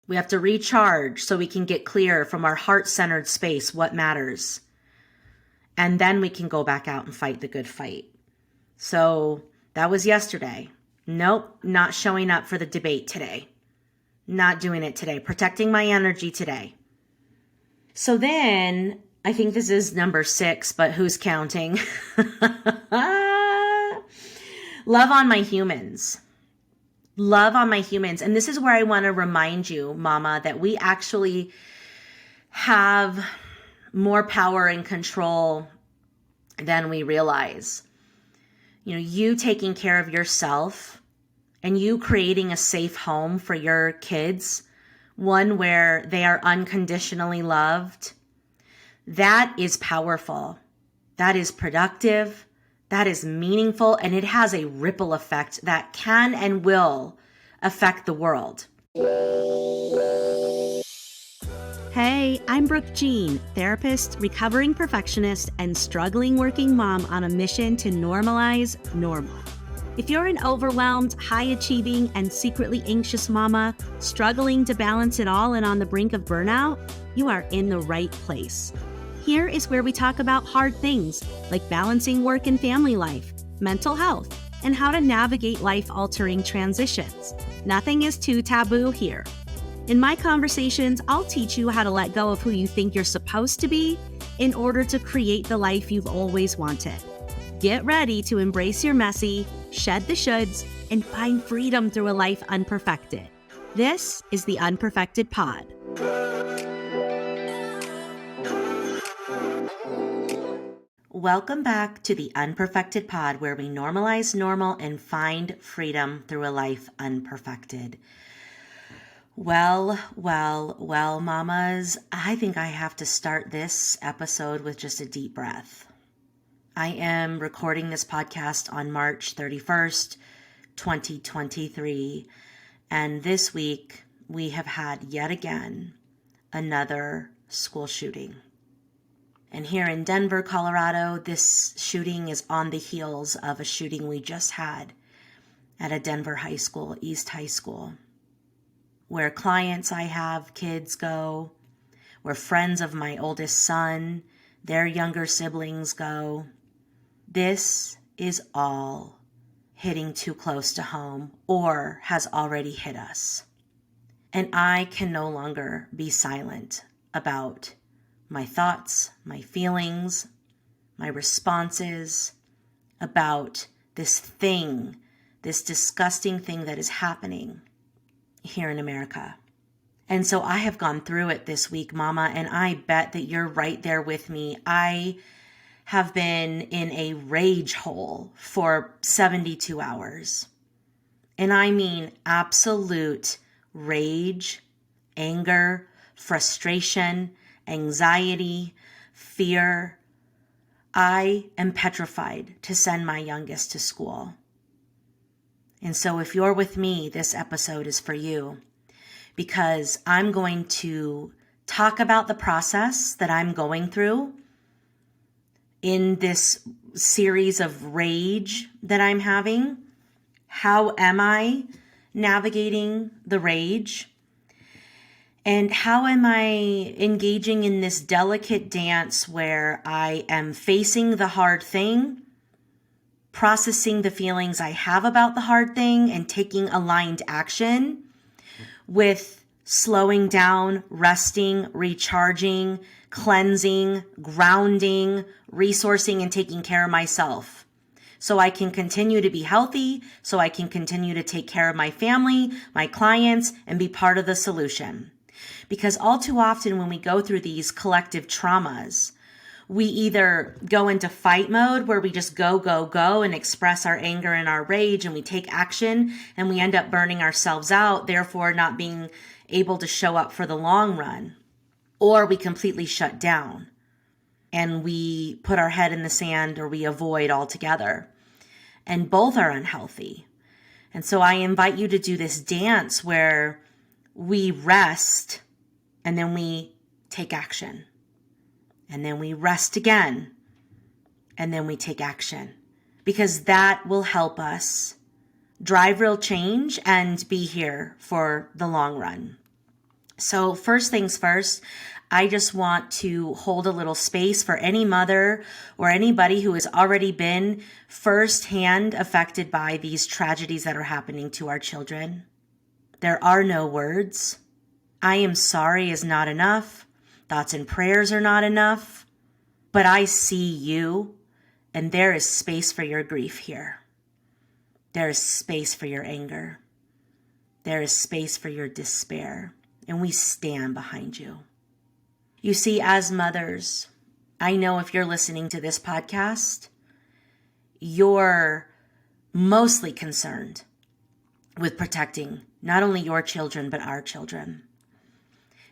We have to recharge so we can get clear from our heart-centered space what matters. And then we can go back out and fight the good fight. So that was yesterday. Nope, not showing up for the debate today. Not doing it today. Protecting my energy today. So then, I think this is number 6, but who's counting? Love on my humans. Love on my humans. And this is where I want to remind you, Mama, that we actually have more power and control than we realize. You know, you taking care of yourself and you creating a safe home for your kids, one where they are unconditionally loved, that is powerful. That is productive. That is meaningful, and it has a ripple effect that can and will affect the world. Hey, I'm Brooke Jean, therapist, recovering perfectionist, and struggling working mom on a mission to normalize normal. If you're an overwhelmed, high-achieving, and secretly anxious mama, struggling to balance it all and on the brink of burnout, you are in the right place. Here is where we talk about hard things like balancing work and family life, mental health, and how to navigate life-altering transitions. Nothing is too taboo here. In my conversations, I'll teach you how to let go of who you think you're supposed to be in order to create the life you've always wanted. Get ready to embrace your messy, shed the shoulds, and find freedom through a life unperfected. This is the Unperfected Pod. Welcome back to the Unperfected Pod, where we normalize normal and find freedom through a life unperfected. Well, mamas, I think I have to start this episode with just a deep breath. I am recording this podcast on March 31st, 2023, and this week we have had yet again another school shooting. And here in Denver, Colorado, this shooting is on the heels of a shooting we just had at a Denver high school, East High School, where clients I have, kids go, where friends of my oldest son, their younger siblings go. This is all hitting too close to home or has already hit us. And I can no longer be silent about my thoughts, my feelings, my responses about this thing, this disgusting thing that is happening here in America. And so I have gone through it this week, Mama, and I bet that you're right there with me. I have been in a rage hole for 72 hours. And I mean absolute rage, anger, frustration, anxiety, fear. I am petrified to send my youngest to school. And so if you're with me, this episode is for you, because I'm going to talk about the process that I'm going through in this series of rage that I'm having. How am I navigating the rage? And how am I engaging in this delicate dance where I am facing the hard thing, processing the feelings I have about the hard thing, and taking aligned action with slowing down, resting, recharging, cleansing, grounding, resourcing, and taking care of myself so I can continue to be healthy, so I can continue to take care of my family, my clients, and be part of the solution. Because all too often when we go through these collective traumas, we either go into fight mode where we just go and express our anger and our rage, and we take action and we end up burning ourselves out, therefore not being able to show up for the long run. Or we completely shut down and we put our head in the sand, or we avoid altogether. And both are unhealthy. And so I invite you to do this dance where we rest and then we take action. And then we rest again and then we take action. Because that will help us drive real change and be here for the long run. So first things first, I just want to hold a little space for any mother or anybody who has already been firsthand affected by these tragedies that are happening to our children. There are no words. I am sorry is not enough. Thoughts and prayers are not enough. But I see you, and there is space for your grief here. There is space for your anger. There is space for your despair, and we stand behind you. You see, as mothers, I know if you're listening to this podcast, you're mostly concerned with protecting not only your children, but our children.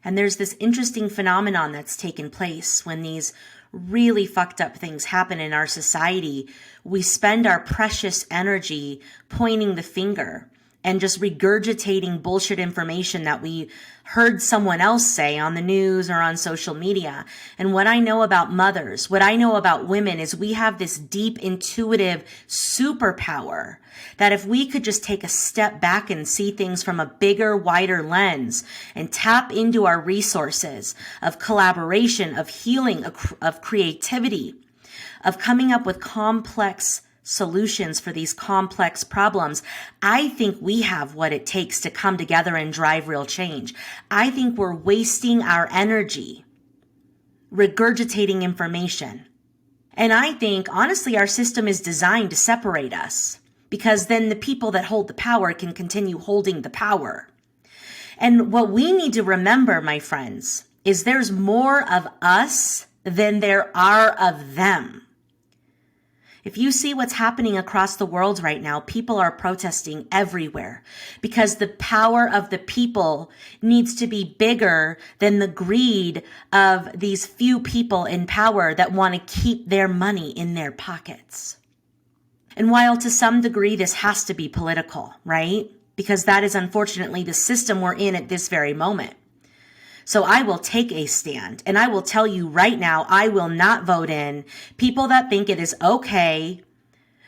And there's this interesting phenomenon that's taken place when these really fucked up things happen in our society. We spend our precious energy pointing the finger and just regurgitating bullshit information that we heard someone else say on the news or on social media. And what I know about mothers, what I know about women is we have this deep intuitive superpower that if we could just take a step back and see things from a bigger, wider lens and tap into our resources of collaboration, of healing, of creativity, of coming up with complex solutions for these complex problems, I think we have what it takes to come together and drive real change. I think we're wasting our energy regurgitating information. And I think, honestly, our system is designed to separate us because then the people that hold the power can continue holding the power. And what we need to remember, my friends, is there's more of us than there are of them. If you see what's happening across the world right now, people are protesting everywhere because the power of the people needs to be bigger than the greed of these few people in power that want to keep their money in their pockets. And while to some degree this has to be political, right? Because that is unfortunately the system we're in at this very moment. So I will take a stand, and I will tell you right now, I will not vote in people that think it is okay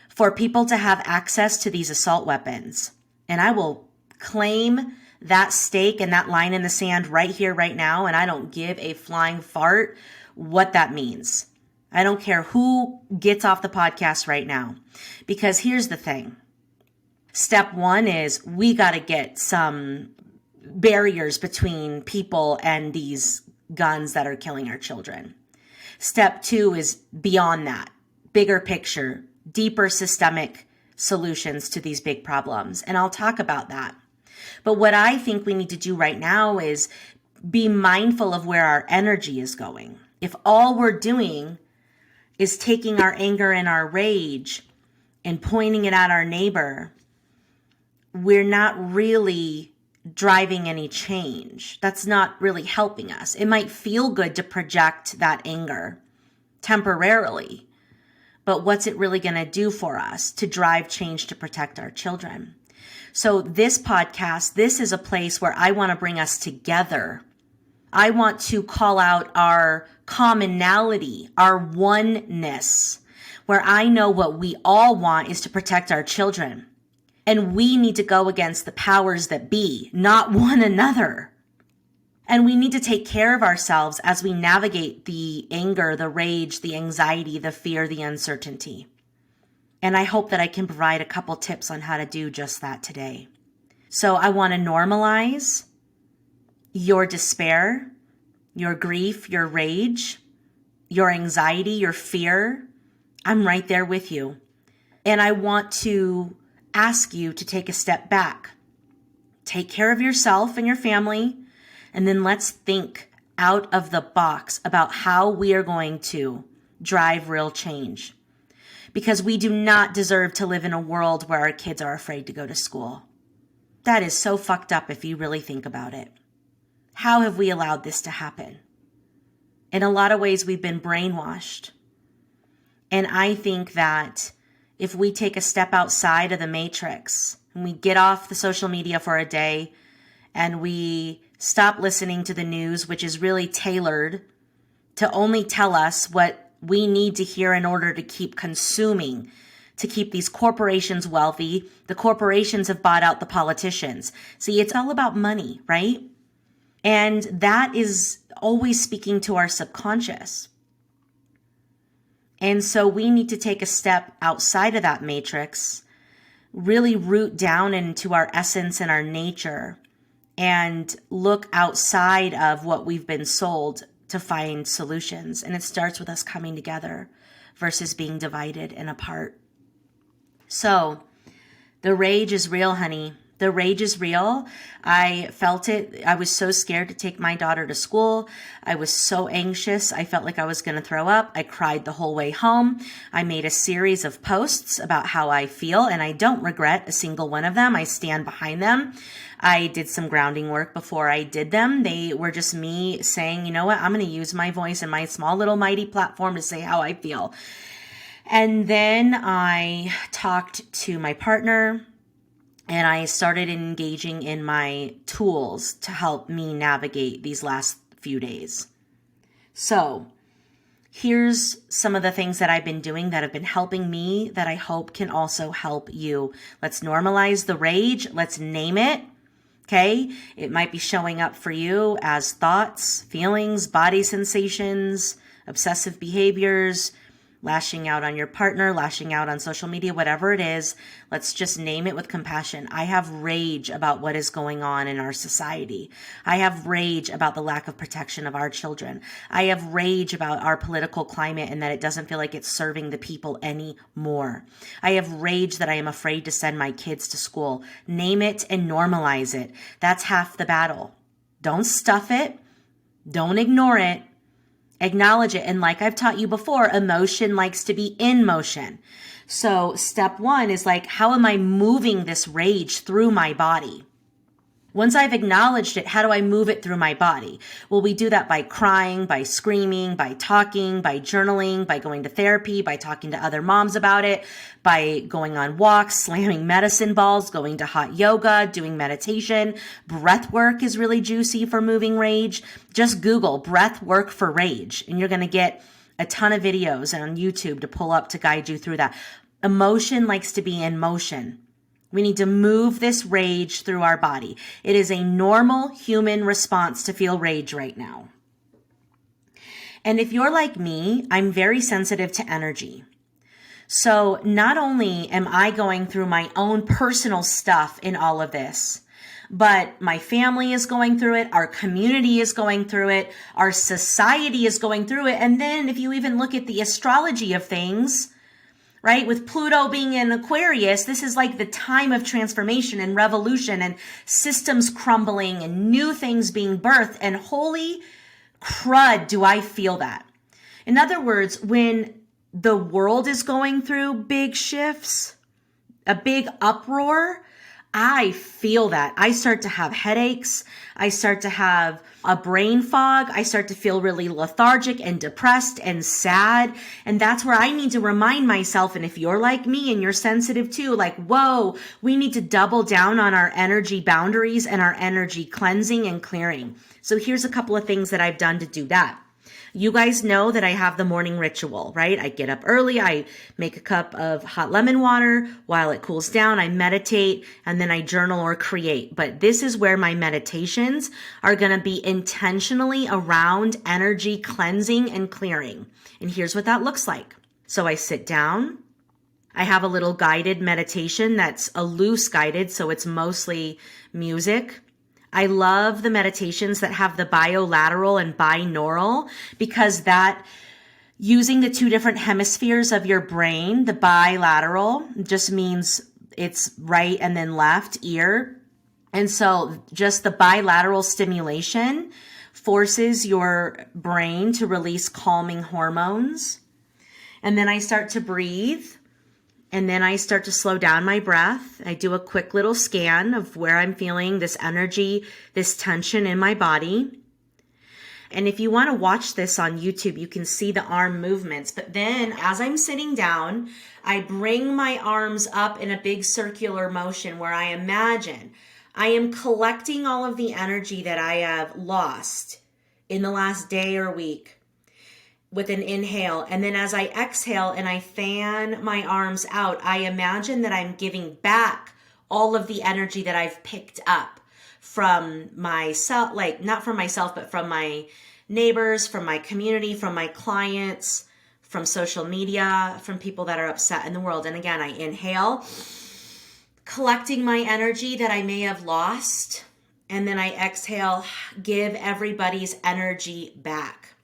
for people to have access to these assault weapons. And I will claim that stake and that line in the sand right here, right now, and I don't give a flying fart what that means. I don't care who gets off the podcast right now, because here's the thing. Step one is we got to get some barriers between people and these guns that are killing our children. Step two is beyond that, bigger picture, deeper systemic solutions to these big problems. And I'll talk about that. But what I think we need to do right now is be mindful of where our energy is going. If all we're doing is taking our anger and our rage and pointing it at our neighbor, we're not really driving any change. That's not really helping us. It might feel good to project that anger temporarily, but what's it really going to do for us to drive change to protect our children? So this podcast, this is a place where I want to bring us together. I want to call out our commonality, our oneness, where I know what we all want is to protect our children. And we need to go against the powers that be, not one another. And we need to take care of ourselves as we navigate the anger, the rage, the anxiety, the fear, the uncertainty. And I hope that I can provide a couple tips on how to do just that today. So I want to normalize your despair, your grief, your rage, your anxiety, your fear. I'm right there with you. And I want to ask you to take a step back. Take care of yourself and your family, and then let's think out of the box about how we are going to drive real change. Because we do not deserve to live in a world where our kids are afraid to go to school. That is so fucked up if you really think about it. How have we allowed this to happen? In a lot of ways, we've been brainwashed. And I think that if we take a step outside of the matrix and we get off the social media for a day and we stop listening to the news, which is really tailored to only tell us what we need to hear in order to keep consuming, to keep these corporations wealthy. The corporations have bought out the politicians. See, it's all about money, right? And that is always speaking to our subconscious. And so we need to take a step outside of that matrix, really root down into our essence and our nature, and look outside of what we've been sold to find solutions. And it starts with us coming together versus being divided and apart. So the rage is real, honey. The rage is real. I felt it. I was so scared to take my daughter to school. I was so anxious. I felt like I was going to throw up. I cried the whole way home. I made a series of posts about how I feel, and I don't regret a single one of them. I stand behind them. I did some grounding work before I did them. They were just me saying, you know what, I'm going to use my voice and my small little mighty platform to say how I feel. And then I talked to my partner, and I started engaging in my tools to help me navigate these last few days. So here's some of the things that I've been doing that have been helping me that I hope can also help you. Let's normalize the rage. Let's name it. Okay? It might be showing up for you as thoughts, feelings, body sensations, obsessive behaviors, lashing out on your partner, lashing out on social media, whatever it is. Let's just name it with compassion. I have rage about what is going on in our society. I have rage about the lack of protection of our children. I have rage about our political climate and that it doesn't feel like it's serving the people anymore. I have rage that I am afraid to send my kids to school. Name it and normalize it. That's half the battle. Don't stuff it. Don't ignore it. Acknowledge it. And like I've taught you before, emotion likes to be in motion. So step one is like, how am I moving this rage through my body? Once I've acknowledged it, how do I move it through my body? Well, we do that by crying, by screaming, by talking, by journaling, by going to therapy, by talking to other moms about it, by going on walks, slamming medicine balls, going to hot yoga, doing meditation. Breath work is really juicy for moving rage. Just Google breath work for rage, and you're going to get a ton of videos on YouTube to pull up to guide you through that. Emotion likes to be in motion. We need to move this rage through our body. It is a normal human response to feel rage right now. And if you're like me, I'm very sensitive to energy. So not only am I going through my own personal stuff in all of this, but my family is going through it, our community is going through it, our society is going through it. And then if you even look at the astrology of things, right? With Pluto being in Aquarius, this is like the time of transformation and revolution and systems crumbling and new things being birthed. And holy crud, do I feel that. In other words, when the world is going through big shifts, a big uproar, I feel that. I start to have headaches. I start to have a brain fog. I start to feel really lethargic and depressed and sad. And that's where I need to remind myself. And if you're like me and you're sensitive too, like, whoa, we need to double down on our energy boundaries and our energy cleansing and clearing. So here's a couple of things that I've done to do that. You guys know that I have the morning ritual, right? I get up early, I make a cup of hot lemon water. While it cools down, I meditate, and then I journal or create. But this is where my meditations are going to be intentionally around energy cleansing and clearing. And here's what that looks like. So I sit down. I have a little guided meditation that's a loose guided, so it's mostly music. I love the meditations that have the bilateral and binaural because that using the two different hemispheres of your brain, the bilateral just means it's right and then left ear. And so just the bilateral stimulation forces your brain to release calming hormones. And then I start to breathe. And then I start to slow down my breath. I do a quick little scan of where I'm feeling this energy, this tension in my body. And if you want to watch this on YouTube, you can see the arm movements. But then as I'm sitting down, I bring my arms up in a big circular motion where I imagine I am collecting all of the energy that I have lost in the last day or week with an inhale. And then as I exhale and I fan my arms out, I imagine that I'm giving back all of the energy that I've picked up from myself, like not from myself, but from my neighbors, from my community, from my clients, from social media, from people that are upset in the world. And again, I inhale, collecting my energy that I may have lost. And then I exhale, give everybody's energy back.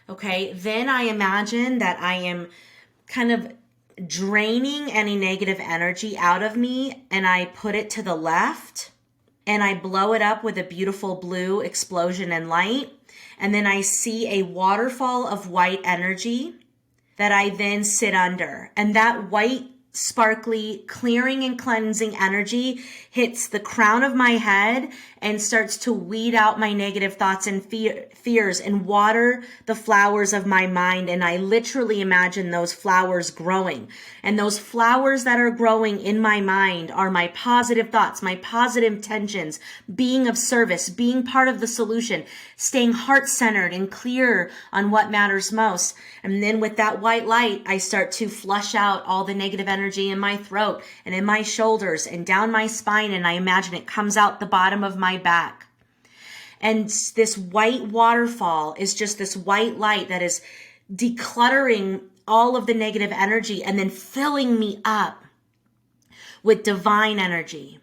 Okay, then I imagine that I am kind of draining any negative energy out of me, and I put it to the left, and I blow it up with a beautiful blue explosion and light. And then I see a waterfall of white energy that I then sit under. And that white, sparkly, clearing and cleansing energy hits the crown of my head and starts to weed out my negative thoughts and fears and water the flowers of my mind. And I literally imagine those flowers growing. And those flowers that are growing in my mind are my positive thoughts, my positive intentions, being of service, being part of the solution, staying heart-centered and clear on what matters most. And then with that white light, I start to flush out all the negative energy in my throat and in my shoulders and down my spine. And I imagine it comes out the bottom of my back. And this white waterfall is just this white light that is decluttering all of the negative energy and then filling me up with divine energy.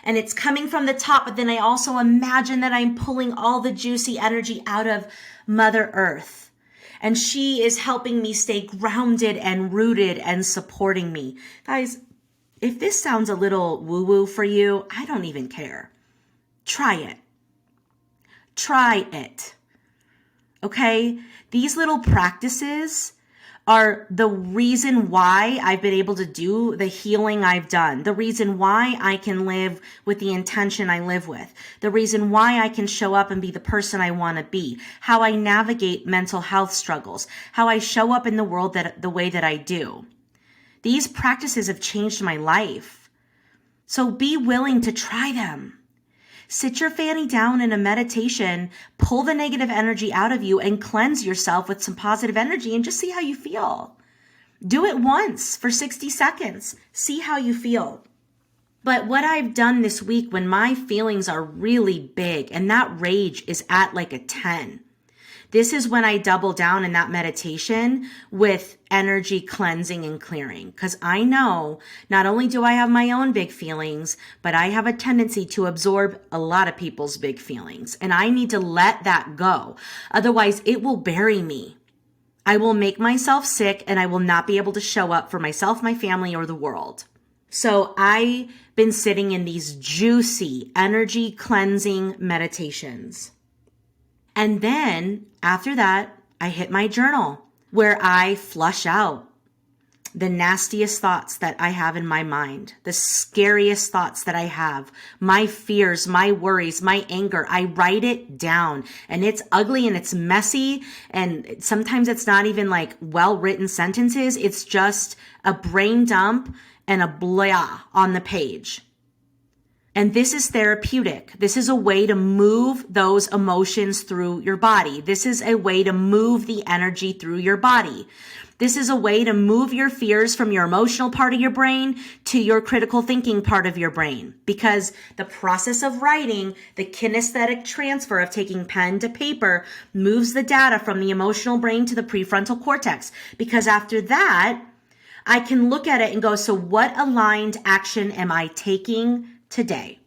And it's coming from the top, but then I also imagine that I'm pulling all the juicy energy out of Mother Earth. And she is helping me stay grounded and rooted and supporting me. Guys, if this sounds a little woo-woo for you, I don't even care. Try it. Try it. Okay? These little practices are the reason why I've been able to do the healing I've done, the reason why I can live with the intention I live with, the reason why I can show up and be the person I want to be, how I navigate mental health struggles, how I show up in the world the way that I do. These practices have changed my life. So be willing to try them. Sit your fanny down in a meditation, pull the negative energy out of you and cleanse yourself with some positive energy and just see how you feel. Do it once for 60 seconds. See how you feel. But what I've done this week when my feelings are really big and that rage is at like a 10, this is when I double down in that meditation with energy cleansing and clearing. Because I know not only do I have my own big feelings, but I have a tendency to absorb a lot of people's big feelings. And I need to let that go. Otherwise, it will bury me. I will make myself sick and I will not be able to show up for myself, my family, or the world. So I've been sitting in these juicy energy cleansing meditations. And then after that, I hit my journal where I flush out the nastiest thoughts that I have in my mind, the scariest thoughts that I have, my fears, my worries, my anger. I write it down and it's ugly and it's messy. And sometimes it's not even like well-written sentences. It's just a brain dump and a blah on the page. And this is therapeutic. This is a way to move those emotions through your body. This is a way to move the energy through your body. This is a way to move your fears from your emotional part of your brain to your critical thinking part of your brain. Because the process of writing, the kinesthetic transfer of taking pen to paper, moves the data from the emotional brain to the prefrontal cortex. Because after that, I can look at it and go, so what aligned action am I taking today?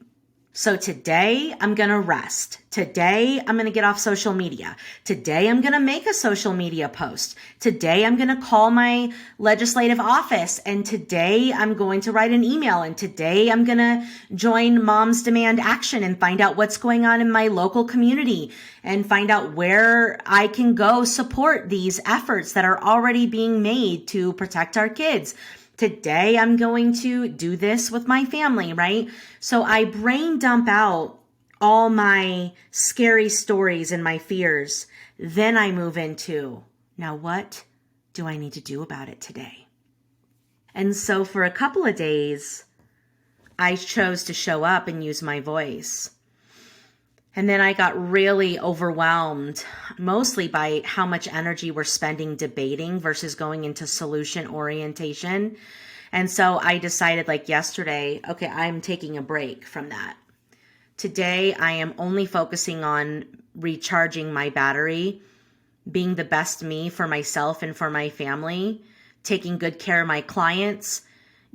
So today I'm going to rest. Today I'm going to get off social media. Today I'm going to make a social media post. Today I'm going to call my legislative office. And today I'm going to write an email. And today I'm going to join Moms Demand Action and find out what's going on in my local community and find out where I can go support these efforts that are already being made to protect our kids. Today, I'm going to do this with my family, right? So I brain dump out all my scary stories and my fears. Then I move into, now what do I need to do about it today? And so for a couple of days, I chose to show up and use my voice. And then I got really overwhelmed, mostly by how much energy we're spending debating versus going into solution orientation. And so I decided like yesterday, okay, I'm taking a break from that. Today, I am only focusing on recharging my battery, being the best me for myself and for my family, taking good care of my clients,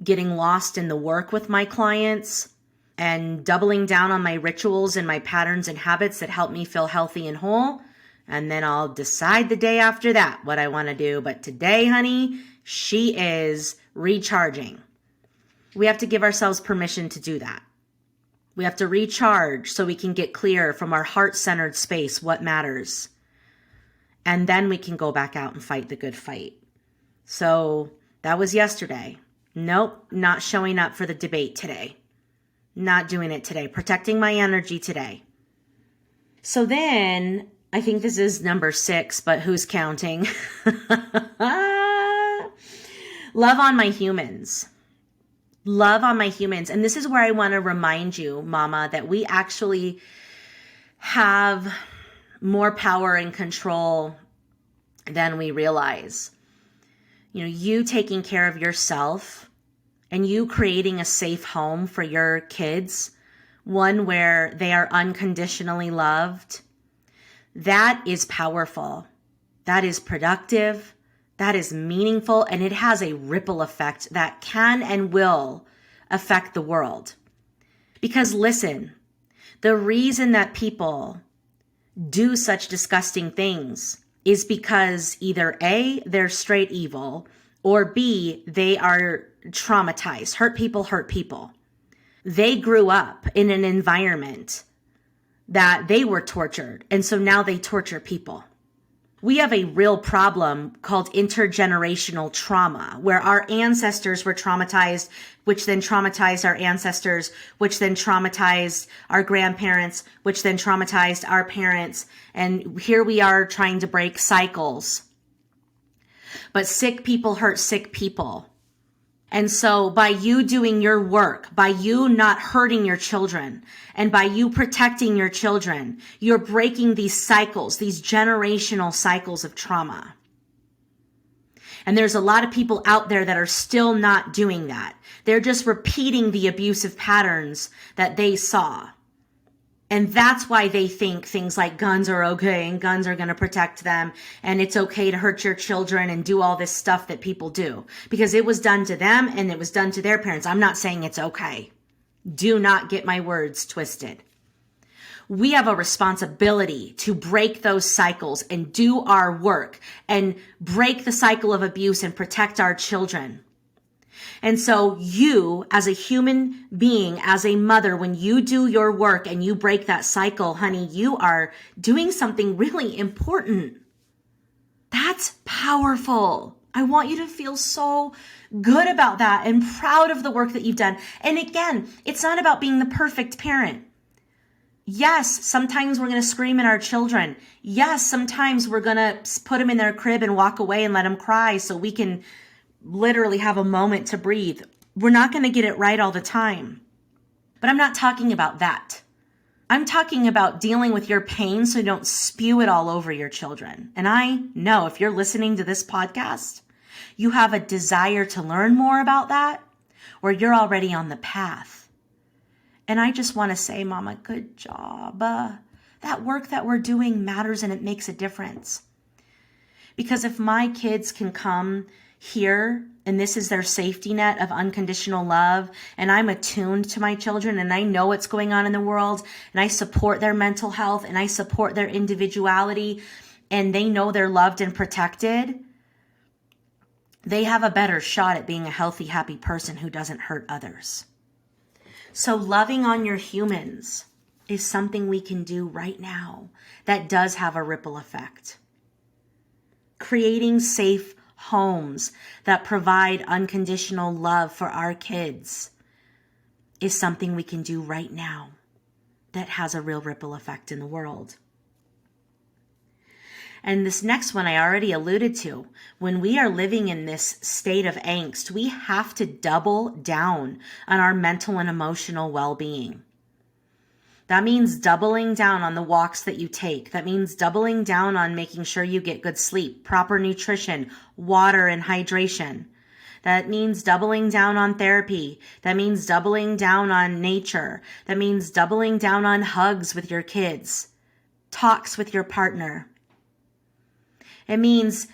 getting lost in the work with my clients, and doubling down on my rituals and my patterns and habits that help me feel healthy and whole. And then I'll decide the day after that what I want to do. But today, honey, she is recharging. We have to give ourselves permission to do that. We have to recharge so we can get clear from our heart-centered space what matters. And then we can go back out and fight the good fight. So that was yesterday. Nope, not showing up for the debate today. Not doing it today. Protecting my energy today. So then, I think this is number 6, but who's counting? Love on my humans. Love on my humans. And this is where I want to remind you, Mama, that we actually have more power and control than we realize. You know, you taking care of yourself and you creating a safe home for your kids, one where they are unconditionally loved, that is powerful. That is productive. That is meaningful, and it has a ripple effect that can and will affect the world. Because listen, the reason that people do such disgusting things is because either A, they're straight evil, or B, they are traumatized. Hurt people. They grew up in an environment that they were tortured, and so now they torture people. We have a real problem called intergenerational trauma, where our ancestors were traumatized, which then traumatized our ancestors, which then traumatized our grandparents, which then traumatized our parents. And here we are trying to break cycles. But sick people hurt sick people. And so by you doing your work, by you not hurting your children, and by you protecting your children, you're breaking these cycles, these generational cycles of trauma. And there's a lot of people out there that are still not doing that. They're just repeating the abusive patterns that they saw. And that's why they think things like guns are okay and guns are going to protect them and it's okay to hurt your children and do all this stuff that people do. Because it was done to them and it was done to their parents. I'm not saying it's okay. Do not get my words twisted. We have a responsibility to break those cycles and do our work and break the cycle of abuse and protect our children. And so you, as a human being, as a mother, when you do your work and you break that cycle, honey, you are doing something really important. That's powerful. I want you to feel so good about that and proud of the work that you've done. And again, it's not about being the perfect parent. Yes, sometimes we're going to scream at our children. Yes, sometimes we're going to put them in their crib and walk away and let them cry so we can literally have a moment to breathe. We're not going to get it right all the time. But I'm not talking about that. I'm talking about dealing with your pain so you don't spew it all over your children. And I know if you're listening to this podcast, you have a desire to learn more about that, or you're already on the path. And I just want to say, Mama, good job. That work that we're doing matters and it makes a difference. Because if my kids can come here, and this is their safety net of unconditional love, and I'm attuned to my children, and I know what's going on in the world, and I support their mental health, and I support their individuality, and they know they're loved and protected, they have a better shot at being a healthy, happy person who doesn't hurt others. So loving on your humans is something we can do right now that does have a ripple effect. Creating safe homes that provide unconditional love for our kids is something we can do right now that has a real ripple effect in the world. And this next one I already alluded to. When we are living in this state of angst, we have to double down on our mental and emotional well-being. That means doubling down on the walks that you take. That means doubling down on making sure you get good sleep, proper nutrition, water, and hydration. That means doubling down on therapy. That means doubling down on nature. That means doubling down on hugs with your kids, talks with your partner. It means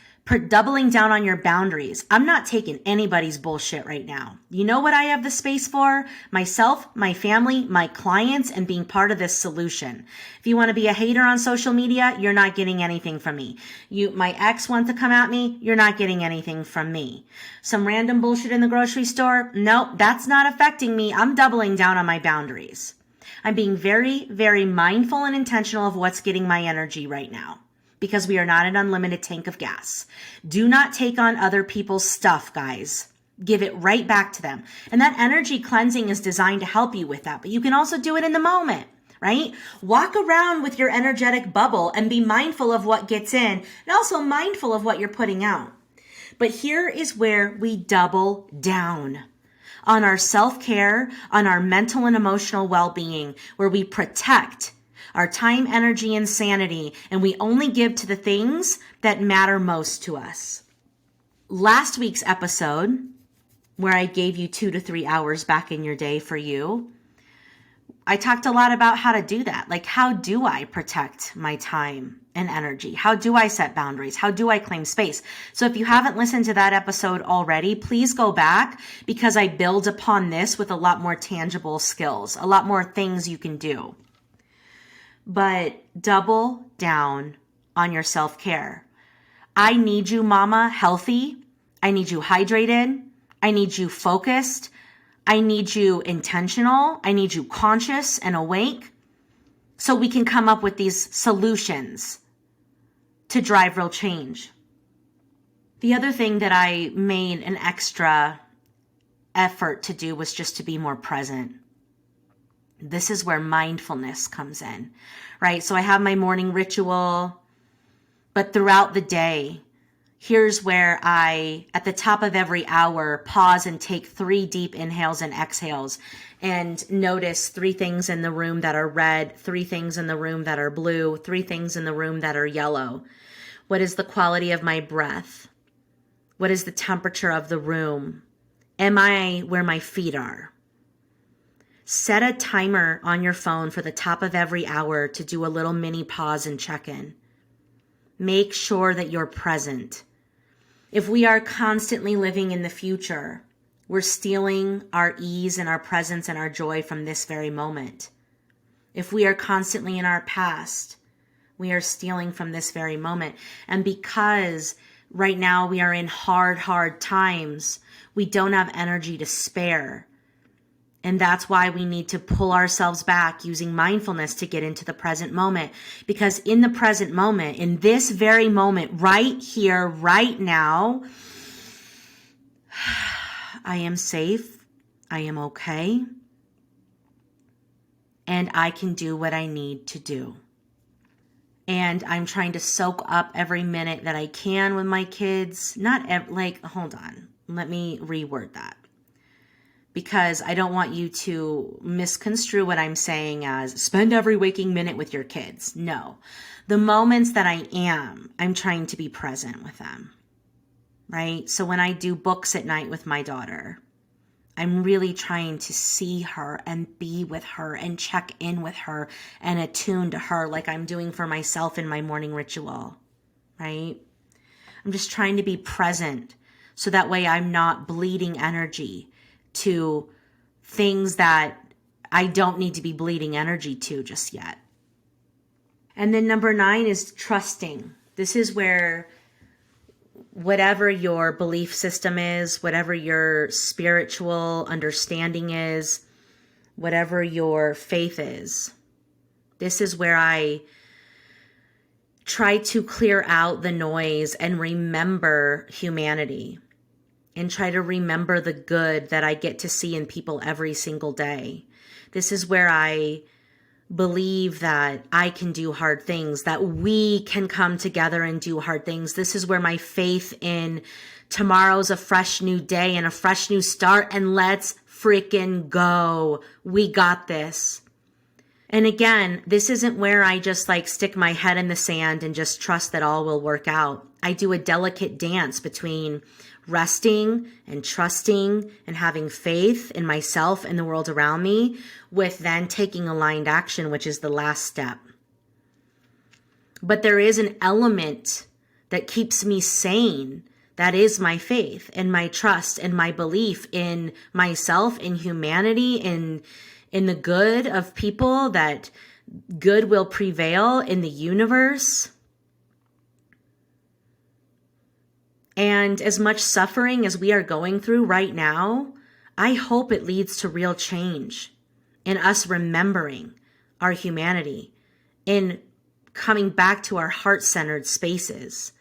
doubling down on your boundaries. I'm not taking anybody's bullshit right now. You know what I have the space for? Myself, my family, my clients, and being part of this solution. If you want to be a hater on social media, you're not getting anything from me. My ex wants to come at me, you're not getting anything from me. Some random bullshit in the grocery store? Nope, that's not affecting me. I'm doubling down on my boundaries. I'm being very, very mindful and intentional of what's getting my energy right now, because we are not an unlimited tank of gas. Do not take on other people's stuff, guys. Give it right back to them. And that energy cleansing is designed to help you with that, but you can also do it in the moment, right? Walk around with your energetic bubble and be mindful of what gets in and also mindful of what you're putting out. But here is where we double down on our self-care, on our mental and emotional well-being, where we protect our time, energy, and sanity, and we only give to the things that matter most to us. Last week's episode, where I gave you 2 to 3 hours back in your day for you, I talked a lot about how to do that. Like, how do I protect my time and energy? How do I set boundaries? How do I claim space? So if you haven't listened to that episode already, please go back, because I build upon this with a lot more tangible skills, a lot more things you can do. But double down on your self-care. I need you, mama, healthy. I need you hydrated. I need you focused. I need you intentional. I need you conscious and awake, so we can come up with these solutions to drive real change. The other thing that I made an extra effort to do was just to be more present. This is where mindfulness comes in, right? So I have my morning ritual, but throughout the day, here's where I, at the top of every hour, pause and take 3 deep inhales and exhales and notice 3 things in the room that are red, 3 things in the room that are blue, 3 things in the room that are yellow. What is the quality of my breath? What is the temperature of the room? Am I where my feet are? Set a timer on your phone for the top of every hour to do a little mini pause and check-in. Make sure that you're present. If we are constantly living in the future, we're stealing our ease and our presence and our joy from this very moment. If we are constantly in our past, we are stealing from this very moment. And because right now we are in hard times, we don't have energy to spare. And that's why we need to pull ourselves back using mindfulness to get into the present moment. Because in the present moment, in this very moment, right here, right now, I am safe, I am okay, and I can do what I need to do. And I'm trying to soak up every minute that I can with my kids. Hold on, let me reword that, because I don't want you to misconstrue what I'm saying as spend every waking minute with your kids. No, the moments that I'm trying to be present with them, right? So when I do books at night with my daughter, I'm really trying to see her and be with her and check in with her and attune to her, like I'm doing for myself in my morning ritual, right? I'm just trying to be present so that way I'm not bleeding energy to things that I don't need to be bleeding energy to just yet. And then number 9 is trusting. This is where whatever your belief system is, whatever your spiritual understanding is, whatever your faith is, this is where I try to clear out the noise and remember humanity. And try to remember the good that I get to see in people every single day. This is where I believe that I can do hard things, that we can come together and do hard things. This is where my faith in tomorrow's a fresh new day and a fresh new start, and let's freaking go. We got this. And again, this isn't where I just stick my head in the sand and just trust that all will work out. I do a delicate dance between resting and trusting and having faith in myself and the world around me, with then taking aligned action, which is the last step. But there is an element that keeps me sane. That is my faith and my trust and my belief in myself, in humanity, in the good of people, that good will prevail in the universe. And as much suffering as we are going through right now, I hope it leads to real change in us remembering our humanity, in coming back to our heart-centered spaces,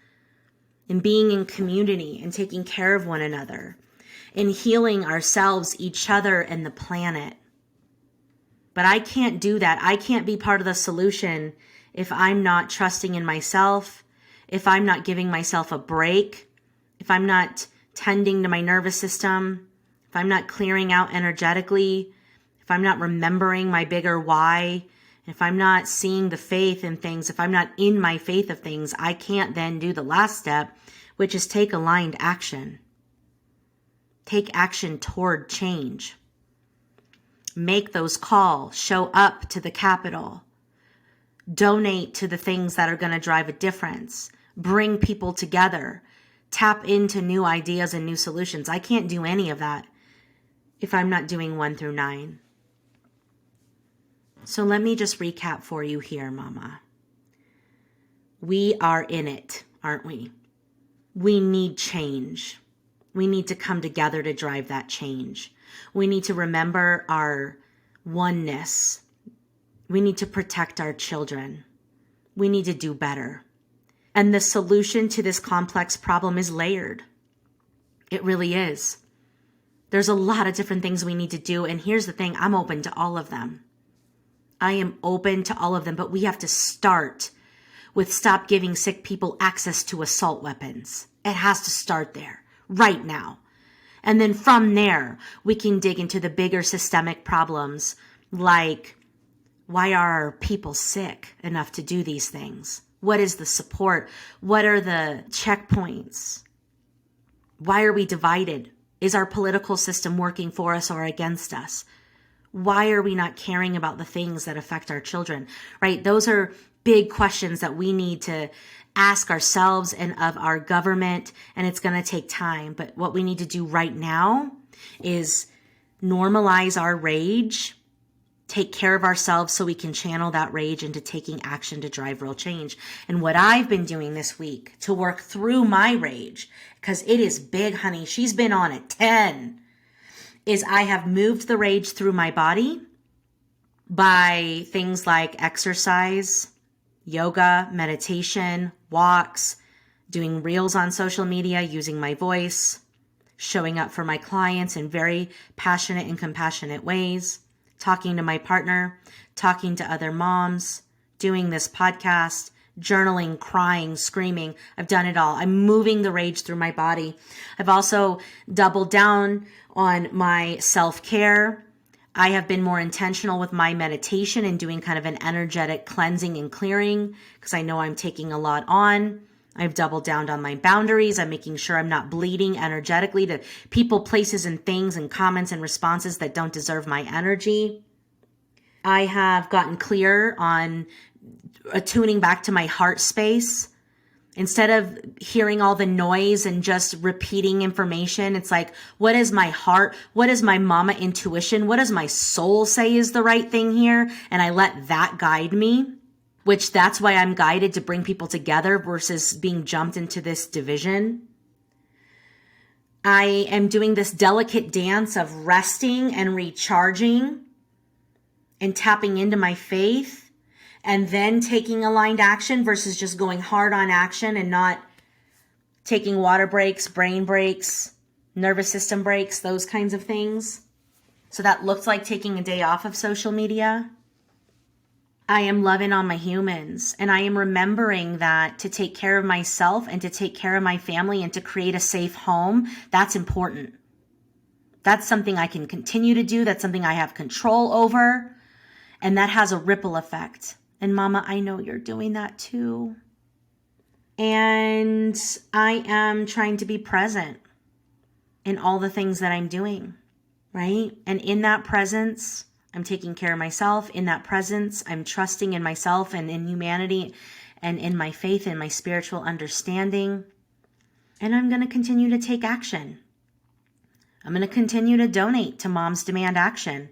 in being in community and taking care of one another, in healing ourselves, each other, and the planet. But I can't do that. I can't be part of the solution if I'm not trusting in myself, if I'm not giving myself a break, if I'm not tending to my nervous system, if I'm not clearing out energetically, if I'm not remembering my bigger why, if I'm not seeing the faith in things, if I'm not in my faith of things, I can't then do the last step, which is take aligned action. Take action toward change. Make those calls, show up to the Capitol, donate to the things that are going to drive a difference, bring people together, tap into new ideas and new solutions. I can't do any of that if I'm not doing 1 through 9. So let me just recap for you here, Mama. We are in it, aren't we? We need change. We need to come together to drive that change. We need to remember our oneness. We need to protect our children. We need to do better. And the solution to this complex problem is layered. It really is. There's a lot of different things we need to do. And here's the thing, I'm open to all of them. I am open to all of them, but we have to start with stop giving sick people access to assault weapons. It has to start there, right now. And then from there, we can dig into the bigger systemic problems, like why are people sick enough to do these things? What is the support? What are the checkpoints? Why are we divided? Is our political system working for us or against us? Why are we not caring about the things that affect our children, right? Those are big questions that we need to ask ourselves and of our government, and it's going to take time. But what we need to do right now is normalize our rage, take care of ourselves so we can channel that rage into taking action to drive real change. And what I've been doing this week to work through my rage, because it is big, honey, she's been on a 10, is I have moved the rage through my body by things like exercise, yoga, meditation, walks, doing reels on social media, using my voice, showing up for my clients in very passionate and compassionate ways, talking to my partner, talking to other moms, doing this podcast, journaling, crying, screaming. I've done it all. I'm moving the rage through my body. I've also doubled down on my self-care. I have been more intentional with my meditation and doing kind of an energetic cleansing and clearing because I know I'm taking a lot on. I've doubled down on my boundaries. I'm making sure I'm not bleeding energetically to people, places, and things and comments and responses that don't deserve my energy. I have gotten clear on attuning back to my heart space. Instead of hearing all the noise and just repeating information, it's like, what is my heart? What is my mama intuition? What does my soul say is the right thing here? And I let that guide me, which that's why I'm guided to bring people together versus being jumped into this division. I am doing this delicate dance of resting and recharging and tapping into my faith, and then taking aligned action versus just going hard on action and not taking water breaks, brain breaks, nervous system breaks, those kinds of things. So that looks like taking a day off of social media. I am loving on my humans, and I am remembering that to take care of myself and to take care of my family and to create a safe home, that's important. That's something I can continue to do. That's something I have control over, and that has a ripple effect. And Mama, I know you're doing that too. And I am trying to be present in all the things that I'm doing, right? And in that presence, I'm taking care of myself. In that presence, I'm trusting in myself and in humanity and in my faith and my spiritual understanding. And I'm going to continue to take action. I'm going to continue to donate to Moms Demand Action.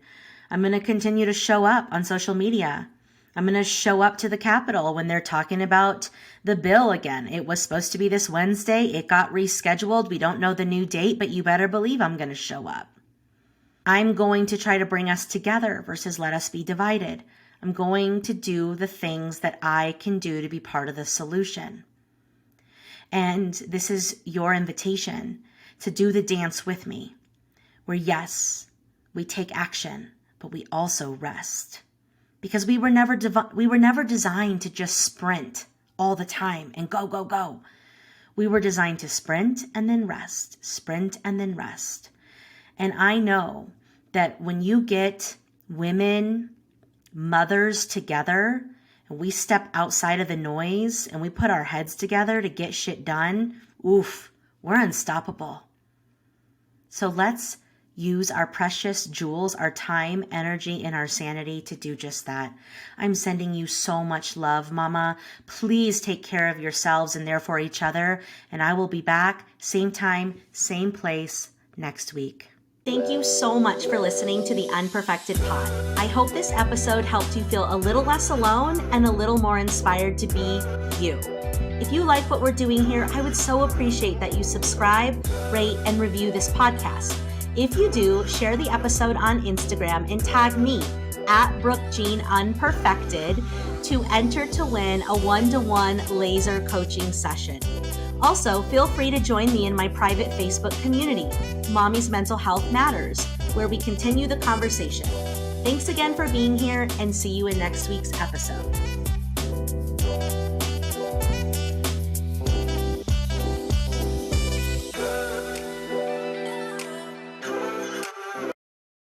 I'm going to continue to show up on social media. I'm going to show up to the Capitol when they're talking about the bill again. It was supposed to be this Wednesday. It got rescheduled. We don't know the new date, but you better believe I'm going to show up. I'm going to try to bring us together versus let us be divided. I'm going to do the things that I can do to be part of the solution. And this is your invitation to do the dance with me, where yes, we take action, but we also rest. Because we were never designed to just sprint all the time and go, go, go. We were designed to sprint and then rest, sprint and then rest. And I know that when you get women, mothers together, and we step outside of the noise and we put our heads together to get shit done, oof, we're unstoppable. So let's use our precious jewels, our time, energy, and our sanity to do just that. I'm sending you so much love, Mama. Please take care of yourselves and therefore each other. And I will be back, same time, same place, next week. Thank you so much for listening to the Unperfected Pod. I hope this episode helped you feel a little less alone and a little more inspired to be you. If you like what we're doing here, I would so appreciate that you subscribe, rate, and review this podcast. If you do, share the episode on Instagram and tag me at Brooke Jean Unperfected to enter to win a 1-to-1 laser coaching session. Also, feel free to join me in my private Facebook community, Mommy's Mental Health Matters, where we continue the conversation. Thanks again for being here and see you in next week's episode.